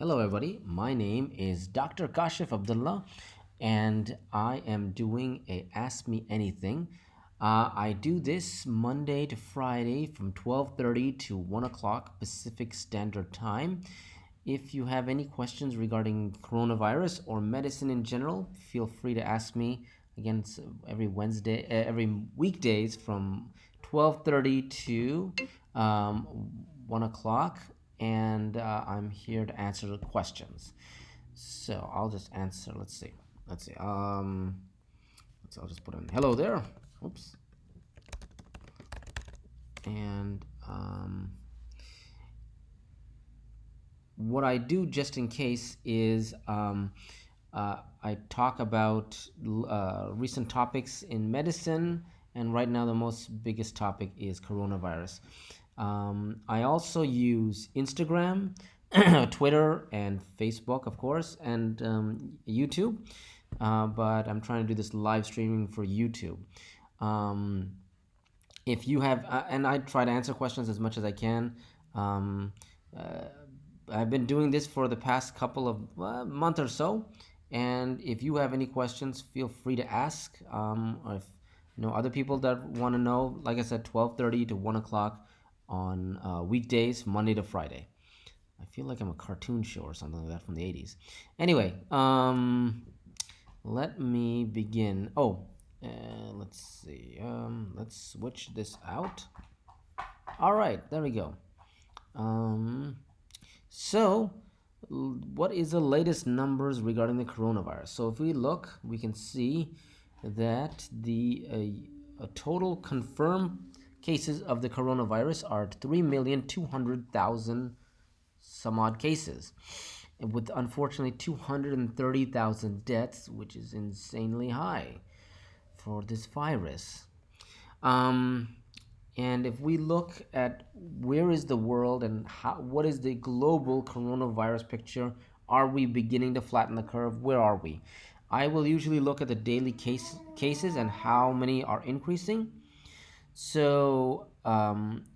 Hello, everybody. My name is Dr. Kashif Abdullah, and I am doing a Ask Me Anything. I do this Monday to Friday from 12:30 to 1 o'clock Pacific Standard Time. If you have any questions regarding coronavirus or medicine in general, feel free to ask me. Again, it's every weekdays from 12:30 to 1 o'clock, and I'm here to answer the questions. So I'll just answer. Let's see. Let's see. I'll just put in hello there. Oops. And what I do just in case is I talk about recent topics in medicine, and right now the most biggest topic is coronavirus. I also use Instagram, Twitter, and Facebook, of course, and YouTube. But I'm trying to do this live streaming for YouTube. Um, if you have, and I try to answer questions as much as I can. Um, uh, I've been doing this for the past couple of month or so, and if you have any questions, feel free to ask. Or if other people that want to know, like I said, 12:30 to 1 o'clock on weekdays, Monday to Friday. I feel like I'm a cartoon show or something like that from the 80s. Anyway, let me begin. Let's see. Let's switch this out. All right, there we go. Um, so, what is the latest numbers regarding the coronavirus? So, if we look, we can see that the total confirmed cases of the coronavirus are 3,200,000 some odd cases, with unfortunately 230,000 deaths, which is insanely high for this virus. Um, and if we look at where is the world and what is the global coronavirus picture, are we beginning to flatten the curve? Where are we? I will usually look at the daily cases and how many are increasing. So,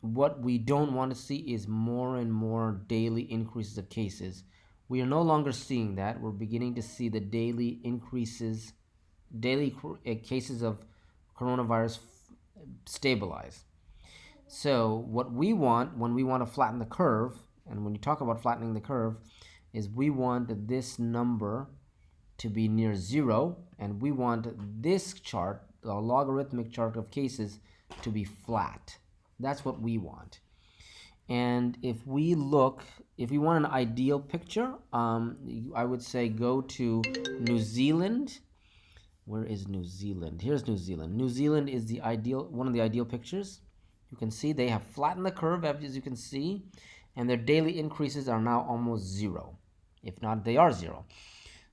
what we don't want to see is more and more daily increases of cases. We are no longer seeing that. We're beginning to see the daily increases, cases of coronavirus stabilize. So, what we want when we want to flatten the curve, and when you talk about flattening the curve, is we want this number to be near zero, and we want this chart, the logarithmic chart of cases, to be flat. That's what we want. And if we want an ideal picture, I would say go to New Zealand. Where is New Zealand? Here's New Zealand. New Zealand is one of the ideal pictures. You can see they have flattened the curve, as you can see, and their daily increases are now almost zero. If not, they are zero.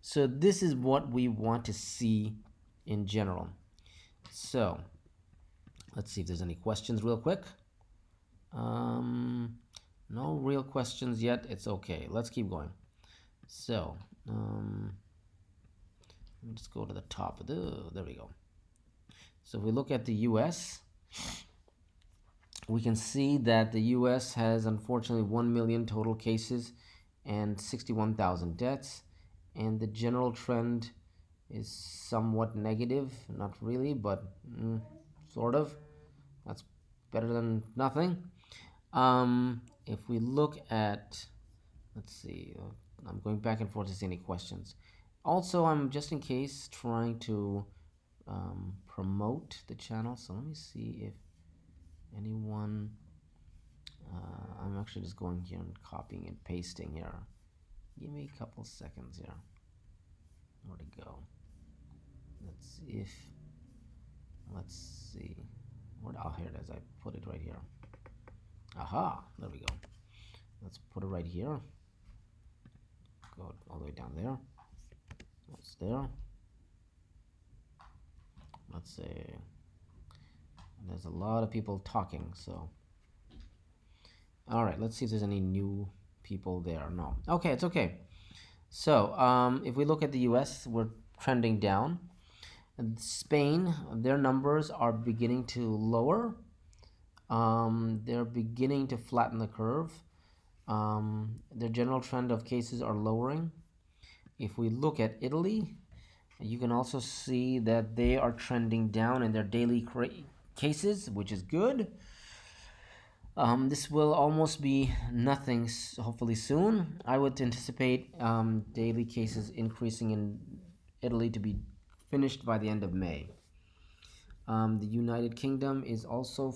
So this is what we want to see in general. So let's see if there's any questions real quick. No real questions yet. It's okay. Let's keep going. So let me just go to the top of there we go. So if we look at the US, we can see that the US has unfortunately 1 million total cases and 61,000 deaths, and the general trend is somewhat negative. Not really, but sort of. That's better than nothing. If we look at, let's see, I'm going back and forth to see any questions. Also, I'm just in case trying to promote the channel, so let me see if anyone. I'm actually just going here and copying and pasting here. Give me a couple seconds here. Where'd it go? Let's see. Here it is. I put it right here. Aha, there we go. Let's put it right here. Go all the way down there. That's there. Let's see. There's a lot of people talking, so. All right, let's see if there's any new people there. No. Okay, it's okay. So, if we look at the US, we're trending down. Spain, their numbers are beginning to lower. They're beginning to flatten the curve. The general trend of cases are lowering. If we look at Italy, you can also see that they are trending down in their daily cases, which is good. This will almost be nothing, hopefully soon. I would anticipate daily cases increasing in Italy to be finished by the end of May. The United Kingdom is also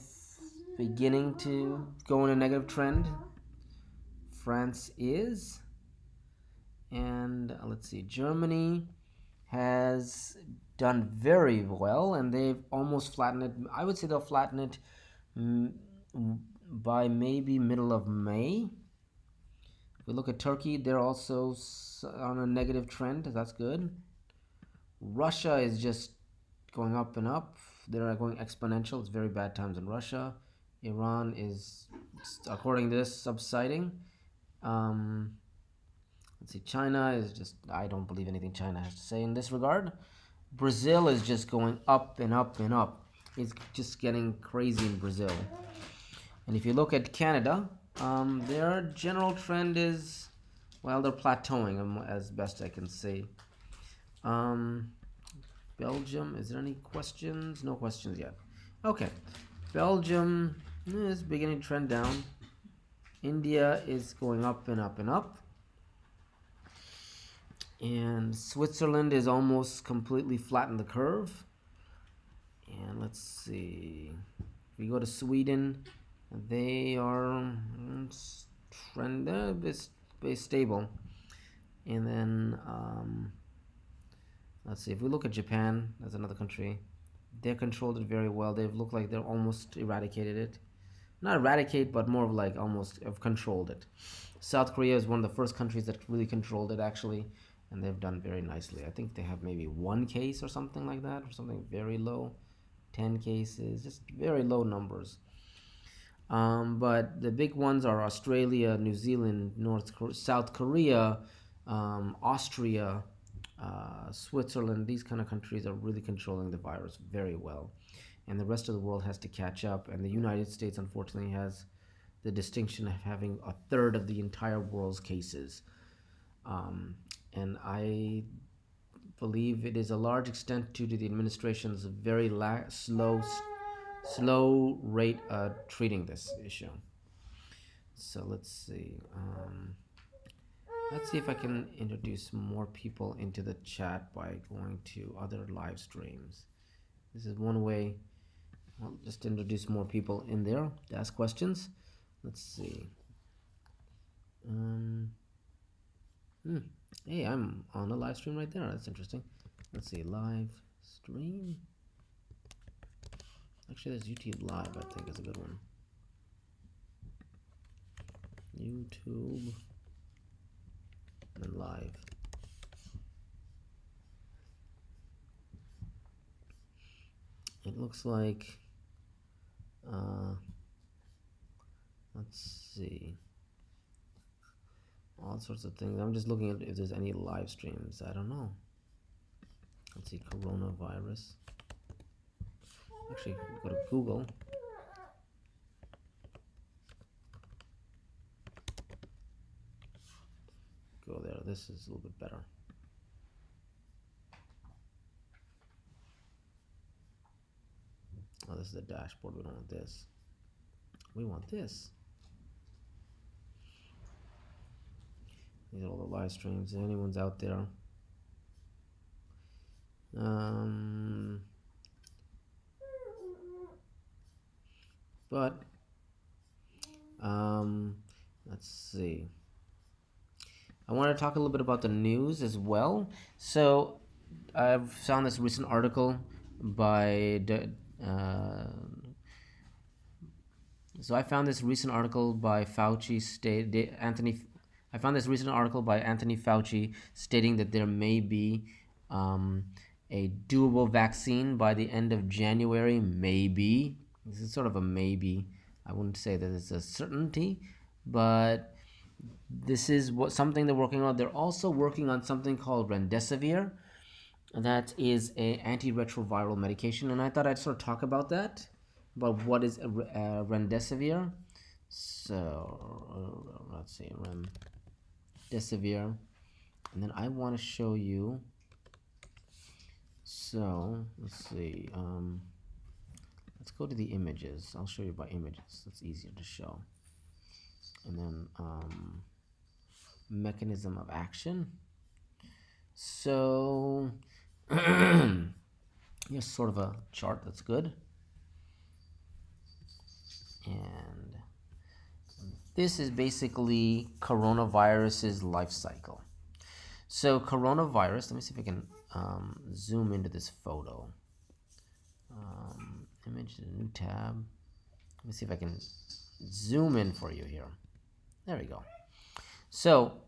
beginning to go in a negative trend. France is. And let's see, Germany has done very well, and they've almost flattened it. I would say they'll flatten it mm, by maybe middle of May. If we look at Turkey, they're also on a negative trend. That's good. Russia is just going up and up. They're going exponential. It's very bad times in Russia. Iran is, according to this, subsiding. Um, let's see, China is just, I don't believe anything China has to say in this regard. Brazil is just going up and up and up. It's just getting crazy in Brazil. And if you look at Canada, their general trend is, well, they're plateauing as best I can see. Um, Belgium, is there any questions? No questions yet. Okay, Belgium is beginning to trend down. India is going up and up and up. And Switzerland is almost completely flattened the curve. And let's see. If we go to Sweden, they are trend stable. And then let's see. If we look at Japan, that's another country. They controlled it very well. They've looked like they're almost eradicated it. Not eradicate, but more of like almost have controlled it. South Korea is one of the first countries that really controlled it actually, and they've done very nicely. I think they have maybe one case or something like that, or something very low. 10 cases, just very low numbers. But the big ones are Australia, New Zealand, South Korea, Austria, Switzerland. These kind of countries are really controlling the virus very well. And the rest of the world has to catch up. And the United States, unfortunately, has the distinction of having a third of the entire world's cases. And I believe it is a large extent due to the administration's very slow rate treating this issue. So let's see. Let's see if I can introduce more people into the chat by going to other live streams. This is one way. I'll just introduce more people in there to ask questions. Let's see. Hey, I'm on a live stream right there. That's interesting. Let's see, live stream. Actually, there's YouTube Live, I think is a good one. YouTube and live. It looks like, let's see, all sorts of things. I'm just looking at if there's any live streams. I don't know. Let's see, coronavirus. Actually, go to Google. Go there. This is a little bit better. Oh, this is the dashboard. We don't want this. We want this. These are all the live streams. If anyone's out there. But let's see. I want to talk a little bit about the news as well. So I've found this recent article by I found this recent article by Anthony Fauci stating that there may be a doable vaccine by the end of January. Maybe. This is sort of a maybe. I wouldn't say that it's a certainty, but this is something they're working on. They're also working on something called remdesivir. That is a antiretroviral medication, and I thought I'd sort of talk about that, about what is remdesivir. So let's see, remdesivir, and then I want to show you. So let's see. Let's go to the images. I'll show you by images. That's easier to show. And then mechanism of action. So here's sort of a chart that's good. And this is basically coronavirus's life cycle. So coronavirus, let me see if I can zoom into this photo. Image, new tab. Let me see if I can zoom in for you here. There we go. So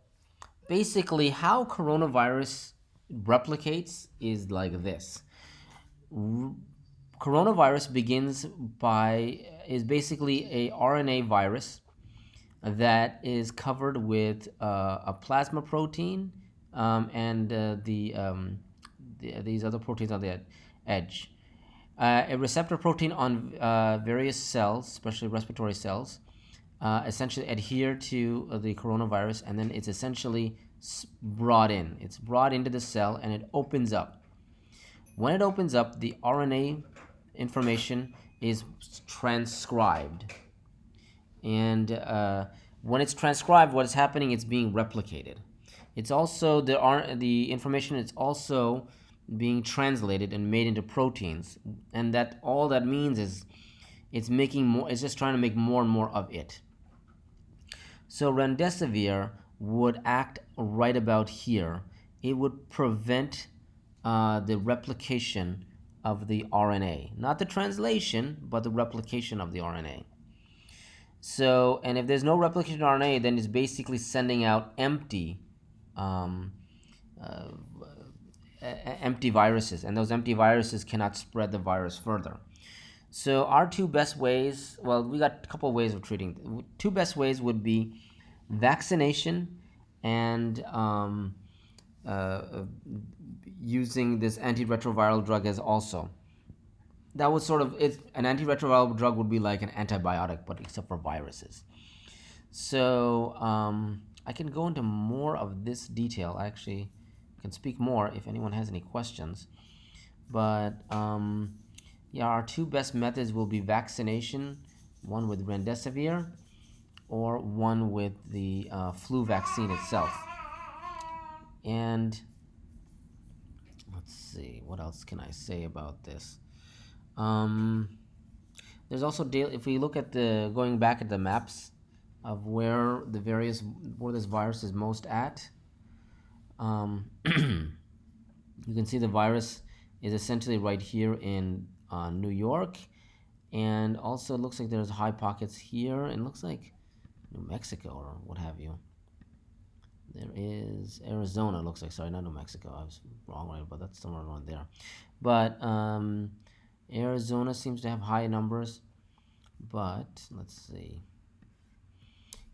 basically how coronavirus replicates is like this. Coronavirus is basically a RNA virus that is covered with a plasma protein and these other proteins on the edge. A receptor protein on various cells, especially respiratory cells, essentially adhere to the coronavirus, and then it's essentially brought in. It's brought into the cell and it opens up. When it opens up, the RNA information is transcribed. And when it's transcribed, what is happening? It's being replicated. It's also the information is also being translated and made into proteins, and that all that means is it's making more. It's just trying to make more and more of it. So remdesivir would act right about here. It would prevent the replication of the RNA, not the translation, but the replication of the RNA. So, and if there's no replication of RNA, then it's basically sending out empty viruses, and those empty viruses cannot spread the virus further. So our two best ways, well, we got a couple of ways of treating. Two best ways would be vaccination and using this antiretroviral drug as also. That was sort of an antiretroviral drug would be like an antibiotic, but except for viruses. So I can go into more of this detail. I actually can speak more if anyone has any questions. But yeah, our two best methods will be vaccination, one with remdesivir or one with the flu vaccine itself. And let's see, what else can I say about this? There's also, if we look at going back at the maps of where this virus is most at, you can see the virus is essentially right here in New York, and also it looks like there's high pockets here, and it looks like New Mexico or what have you. There is Arizona, looks like, sorry, not New Mexico, I was wrong, right, but that's somewhere around there. But Arizona seems to have high numbers, but let's see.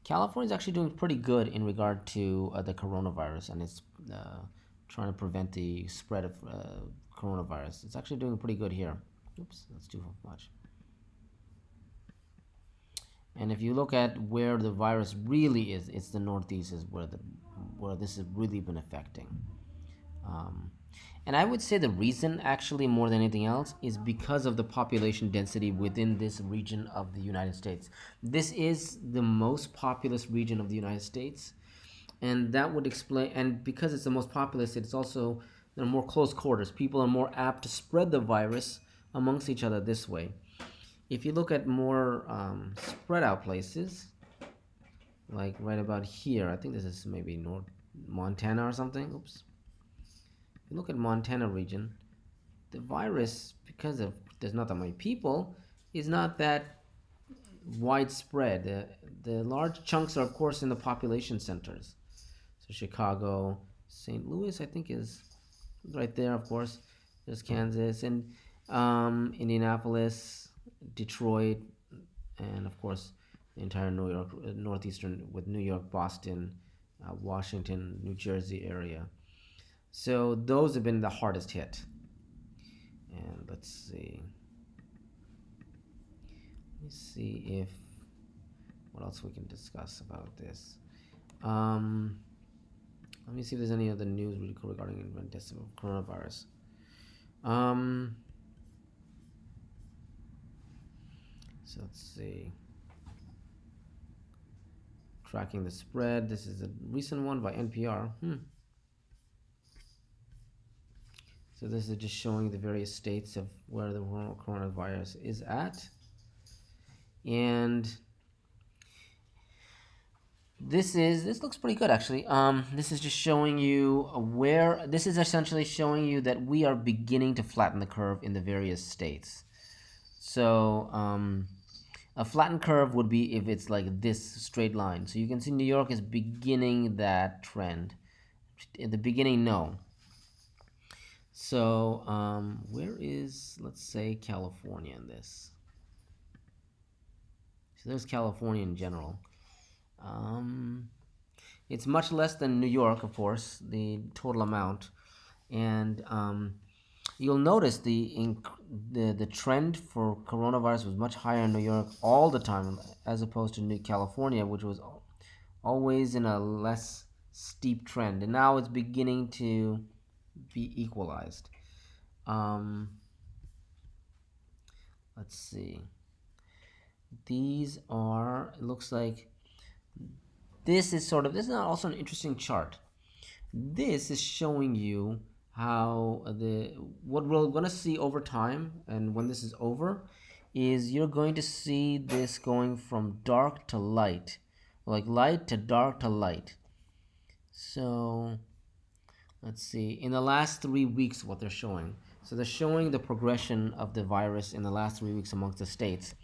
California is actually doing pretty good in regard to the coronavirus, and it's trying to prevent the spread of coronavirus. It's actually doing pretty good here. Oops, that's too much. And if you look at where the virus really is, it's the Northeast is where this has really been affecting. And I would say the reason, actually, more than anything else, is because of the population density within this region of the United States. This is the most populous region of the United States, and that would explain, and because it's the most populous, it's also, there are more close quarters. People are more apt to spread the virus amongst each other this way. If you look at more spread out places, like right about here, I think this is maybe North Montana or something. Oops. If you look at Montana region, the virus, because there's not that many people, is not that widespread. The large chunks are, of course, in the population centers. So Chicago, St. Louis, I think, is right there, of course. There's Kansas and Indianapolis, Detroit, and of course the entire New York, northeastern, with New York, Boston, Washington, New Jersey area. So those have been the hardest hit. And let's see. Let me see if what else we can discuss about this? Um, Let me see if there's any other news regarding the coronavirus. Um, so let's see. Tracking the spread. This is a recent one by NPR. So this is just showing the various states of where the coronavirus is at. And this looks pretty good actually. This is just showing you where this is essentially showing you that we are beginning to flatten the curve in the various states. So a flattened curve would be if it's like this straight line. So you can see New York is beginning that trend. In the beginning, no. So where is, let's say, California in this? So there's California in general. It's much less than New York, of course, the total amount, and you'll notice the trend for coronavirus was much higher in New York all the time, as opposed to New California, which was always in a less steep trend, and now it's beginning to be equalized. Let's see. These are. It looks like this is also an interesting chart. This is showing you how what we're going to see over time, and when this is over, is you're going to see this going from dark to light, like light to dark to light. So let's see, in the last 3 weeks what they're showing. So they're showing the progression of the virus in the last 3 weeks amongst the states.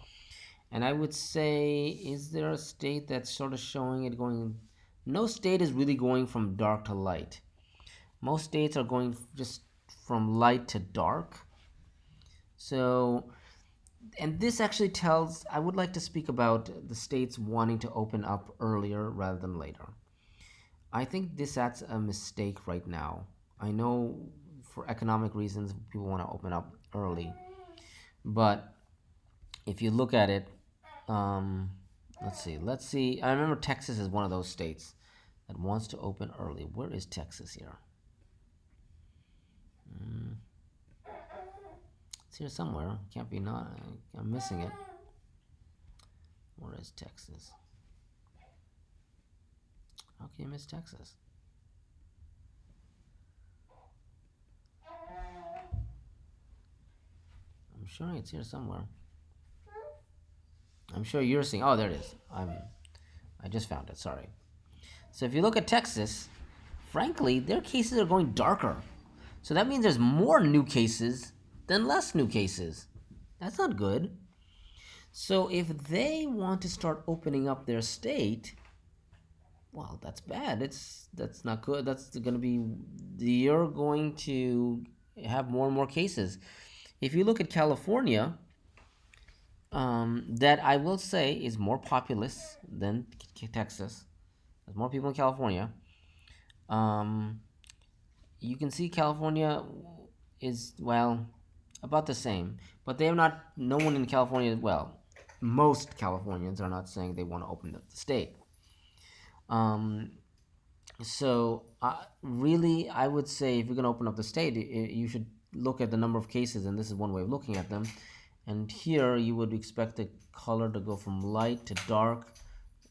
And I would say, is there a state that's sort of showing it going? No state is really going from dark to light. Most states are going just from light to dark. So, and this actually tells, I would like to speak about the states wanting to open up earlier rather than later. I think that's a mistake right now. I know for economic reasons people want to open up early, but if you look at it, let's see. I remember Texas is one of those states that wants to open early. Where is Texas here? It's here somewhere. Can't be not. I'm missing it. Where is Texas? How can you miss Texas? I'm sure it's here somewhere. I'm sure you're seeing. Oh, there it is. I just found it. Sorry. So if you look at Texas, frankly, their cases are going darker. So that means there's more new cases than less new cases. That's not good. So if they want to start opening up their state, well, that's bad. That's not good. That's going to be, you're going to have more and more cases. If you look at California, that I will say is more populous than Texas. There's more people in California. You can see California is, well, about the same, but they have not. No one in California. Well, most Californians are not saying they want to open up the state. So really, I would say if you're going to open up the state, you should look at the number of cases, and this is one way of looking at them. And here you would expect the color to go from light to dark,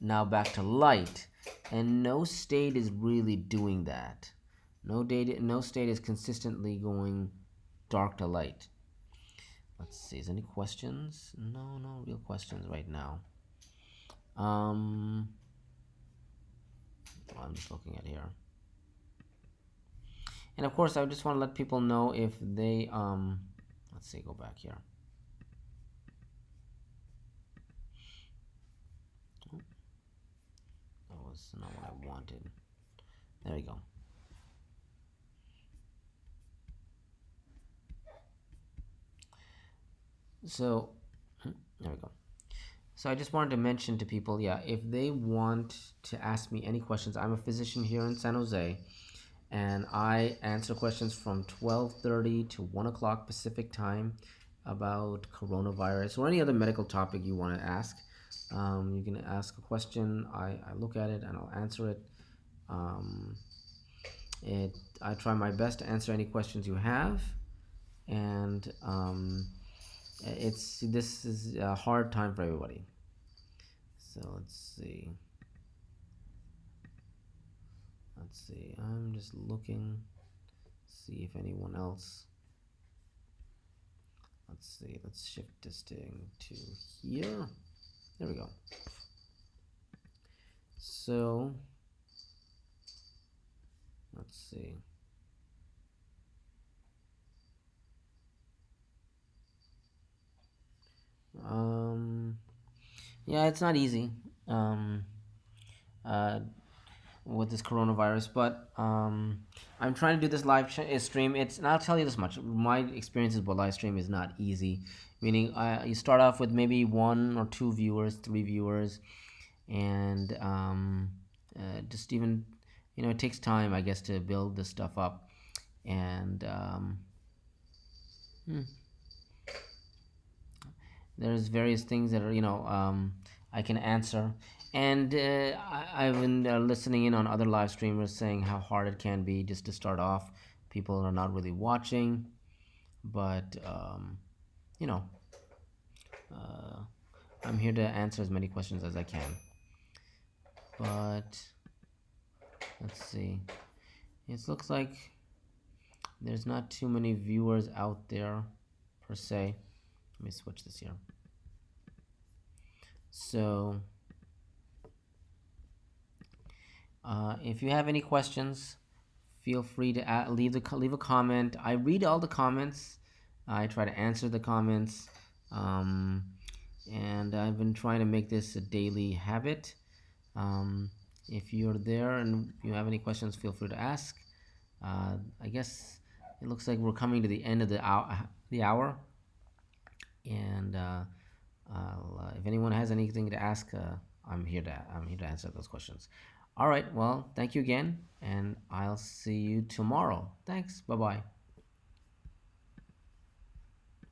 now back to light. And no state is really doing that. No state is consistently going dark to light. Let's see, is any questions? No real questions right now. I'm just looking at here. And of course, I just want to let people know if they, let's see, go back here. That was not what I wanted. There we go. So, there we go. So I just wanted to mention to people, yeah, if they want to ask me any questions, I'm a physician here in San Jose, and I answer questions from 12:30 to 1 o'clock Pacific time about coronavirus or any other medical topic you want to ask. You can ask a question. I look at it and I'll answer it. Um, it I try my best to answer any questions you have, and it's this is a hard time for everybody. So let's see. Let's see. I'm just looking, see if anyone else. Let's see. Let's shift this thing to here. There we go. So let's see. Um, yeah, it's not easy. Um, uh, with this coronavirus, but I'm trying to do this stream. It's and I'll tell you this much: my experiences with live stream is not easy. Meaning, you start off with maybe one or two viewers, three viewers, and just even it takes time, I guess, to build this stuff up. And hmm, there's various things that are I can answer. And I've been listening in on other live streamers saying how hard it can be just to start off. People are not really watching, but you know uh, I'm here to answer as many questions as I can. But let's see, it looks like there's not too many viewers out there per se. Let me switch this here. So if you have any questions, feel free to leave a comment. I read all the comments. I try to answer the comments, um, and I've been trying to make this a daily habit. Um, if you're there and you have any questions, feel free to ask. I guess it looks like we're coming to the end of the hour, and if anyone has anything to ask, I'm here to answer those questions. All right. Well, thank you again, and I'll see you tomorrow. Thanks. Bye bye.